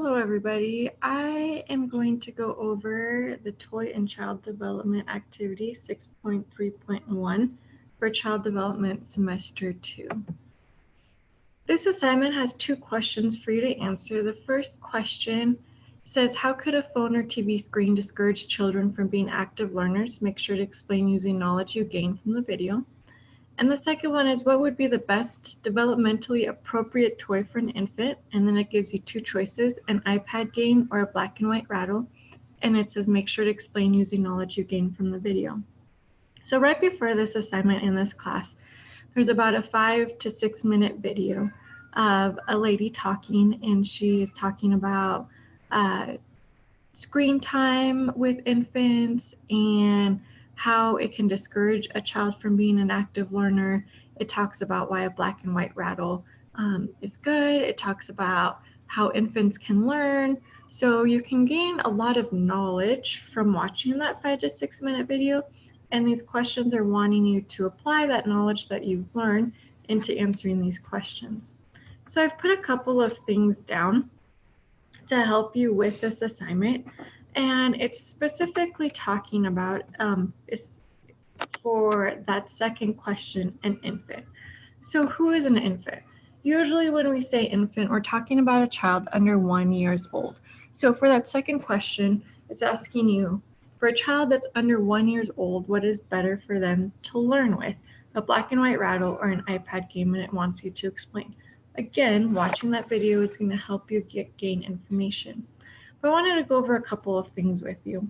Hello everybody, I am going to go over the Toy and Child Development Activity 6.3.1 for Child Development Semester 2. This assignment has two questions for you to answer. The first question says, how could a phone or TV screen discourage children from being active learners? Make sure to explain using knowledge you gain from the video. And the second one is, what would be the best developmentally appropriate toy for an infant? And then it gives you two choices, an iPad game or a black and white rattle. And it says, make sure to explain using knowledge you gain from the video. So right before this assignment in this class, there's about a 5 to 6 minute video of a lady talking, and she is talking about screen time with infants and how it can discourage a child from being an active learner. It talks about why a black and white rattle is good. It talks about how infants can learn. So you can gain a lot of knowledge from watching that 5 to 6 minute video. And these questions are wanting you to apply that knowledge that you've learned into answering these questions. So I've put a couple of things down to help you with this assignment, and it's specifically talking about is for that second question, an infant. So who is an infant? Usually when we say infant, we're talking about a child under 1 year old. So for that second question, it's asking you, for a child that's under 1 year old, what is better for them to learn with, a black and white rattle or an iPad game? And it wants you to explain. Again, watching that video is going to help you gain information. But I wanted to go over a couple of things with you.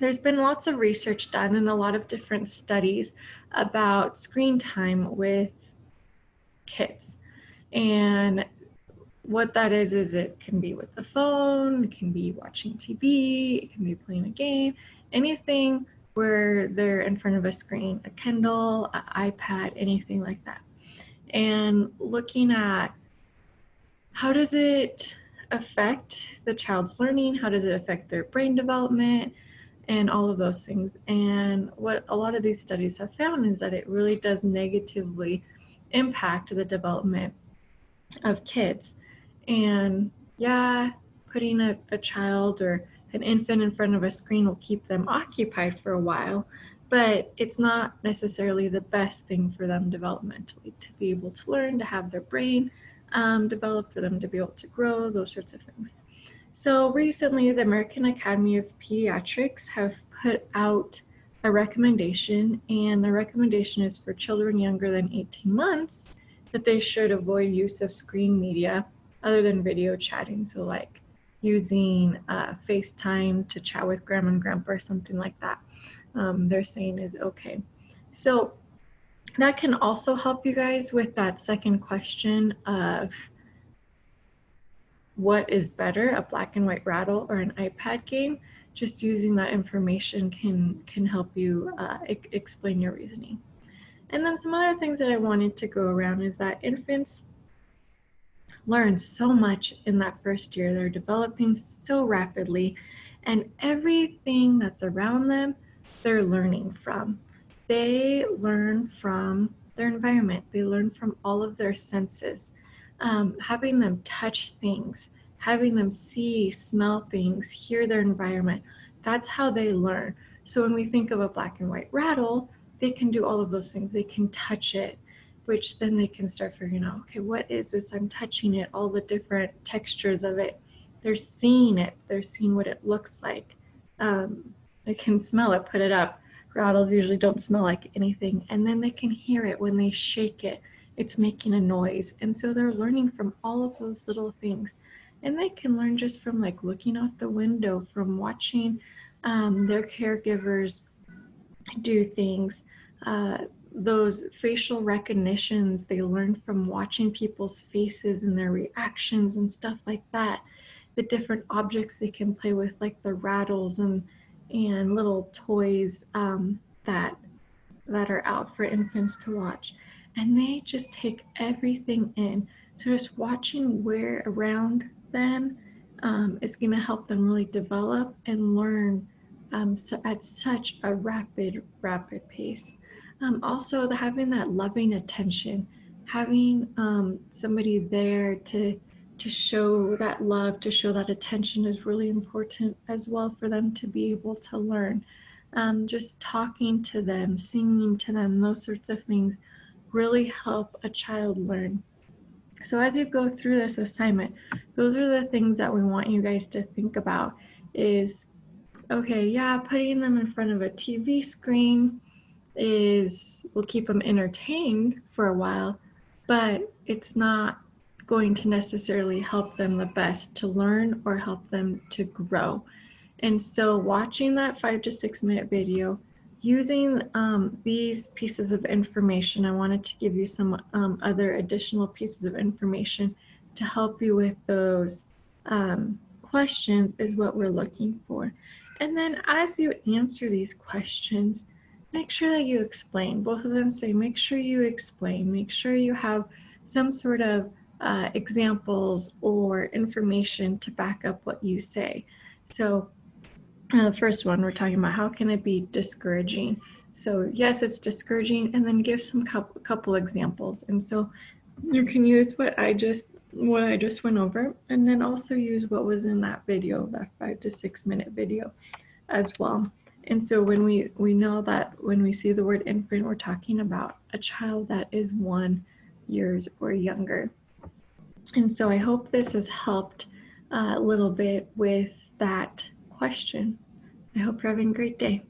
There's been lots of research done and a lot of different studies about screen time with kids. And what that is it can be with the phone, it can be watching TV, it can be playing a game, anything where they're in front of a screen, a Kindle, an iPad, anything like that. And looking at how does it affect the child's learning, how does it affect their brain development, and all of those things. And what a lot of these studies have found is that it really does negatively impact the development of kids. And yeah, putting a child or an infant in front of a screen will keep them occupied for a while, but it's not necessarily the best thing for them developmentally to be able to learn, to have their brain develop, for them to be able to grow, those sorts of things. So recently, the American Academy of Pediatrics have put out a recommendation, and the recommendation is for children younger than 18 months that they should avoid use of screen media other than video chatting. So like using FaceTime to chat with grandma and grandpa or something like that. They're saying is okay. So that can also help you guys with that second question of what is better, a black and white rattle or an iPad game. Just using that information can help you explain your reasoning. And then some other things that I wanted to go around is that infants learn so much in that first year. They're developing so rapidly, and everything that's around them, they're learning from. They learn from their environment. They learn from all of their senses. Having them touch things, having them see, smell things, hear their environment, that's how they learn. So when we think of a black and white rattle, they can do all of those things. They can touch it, which then they can start figuring out, okay, what is this? I'm touching it, all the different textures of it. They're seeing it. They're seeing what it looks like. They can smell it, put it up. Rattles usually don't smell like anything. And then they can hear it when they shake it. It's making a noise. And so they're learning from all of those little things. And they can learn just from like looking out the window, from watching their caregivers do things. Those facial recognitions, they learn from watching people's faces and their reactions and stuff like that. The different objects they can play with, like the rattles and little toys that are out for infants to watch. And they just take everything in. So just watching where around them is going to help them really develop and learn at such a rapid pace. Also, having that loving attention, having somebody there to to show that love, to show that attention is really important as well for them to be able to learn. Just talking to them, singing to them, those sorts of things really help a child learn. So as you go through this assignment, those are the things that we want you guys to think about is, okay, yeah, putting them in front of a TV screen will keep them entertained for a while, but it's not going to necessarily help them the best to learn or help them to grow. And so watching that 5 to 6 minute video, using these pieces of information, I wanted to give you some other additional pieces of information to help you with those questions is what we're looking for. And then as you answer these questions, make sure that you explain. Both of them say, make sure you explain, make sure you have some sort of examples or information to back up what you say. So the first one, we're talking about how can it be discouraging? So yes, it's discouraging, and then give some couple examples. And so you can use what I just went over, and then also use what was in that video, that 5 to 6 minute video as well. And so when we know that when we see the word infant, we're talking about a child that is 1 year or younger. And so I hope this has helped a little bit with that question. I hope you're having a great day.